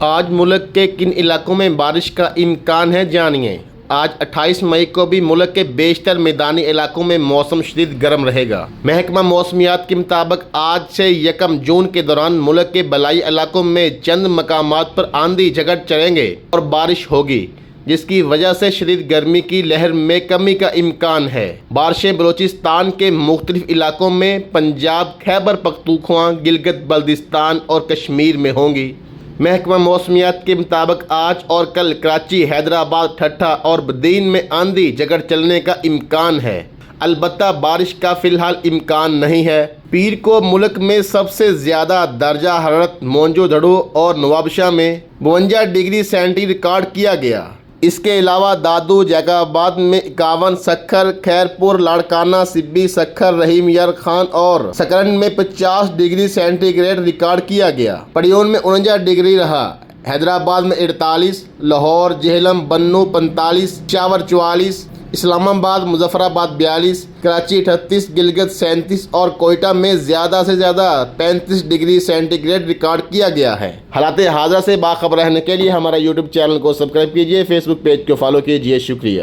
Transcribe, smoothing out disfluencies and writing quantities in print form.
آج ملک کے کن علاقوں میں بارش کا امکان ہے جانیے۔ آج 28 مئی کو بھی ملک کے بیشتر میدانی علاقوں میں موسم شدید گرم رہے گا۔ محکمہ موسمیات کے مطابق آج سے 1 جون کے دوران ملک کے بالائی علاقوں میں چند مقامات پر آندھی جھکڑ چلیں گے اور بارش ہوگی، جس کی وجہ سے شدید گرمی کی لہر میں کمی کا امکان ہے۔ بارشیں بلوچستان کے مختلف علاقوں میں، پنجاب، خیبر پختونخوا، گلگت بلتستان اور کشمیر میں ہوں گی۔ محکمہ موسمیات کے مطابق آج اور کل کراچی، حیدرآباد، ٹھٹھہ اور بدین میں آندھی جھکڑ چلنے کا امکان ہے، البتہ بارش کا فی الحال امکان نہیں ہے۔ پیر کو ملک میں سب سے زیادہ درجہ حرارت موئنجو دڑو اور نوابشاہ میں 52 ڈگری سینٹی ریکارڈ کیا گیا۔ اس کے علاوہ دادو، جیکب آباد میں 51، سکھر، خیرپور، لاڑکانہ، سبی، سکھر، رحیم یار خان اور سکرن میں 50 ڈگری سینٹی گریڈ ریکارڈ کیا گیا۔ پڑیون میں 49 ڈگری رہا۔ حیدرآباد میں 48، لاہور، جہلم، بنوں 45، پشاور 44، اسلام آباد، مظفر آباد 42، کراچی 38، گلگت 37 اور کوئٹہ میں زیادہ سے زیادہ 35 ڈگری سینٹی گریڈ ریکارڈ کیا گیا ہے۔ حالات حاضرہ سے باخبر رہنے کے لیے ہمارا یوٹیوب چینل کو سبسکرائب کیجیے، فیس بک پیج کو فالو کیجیے۔ شکریہ۔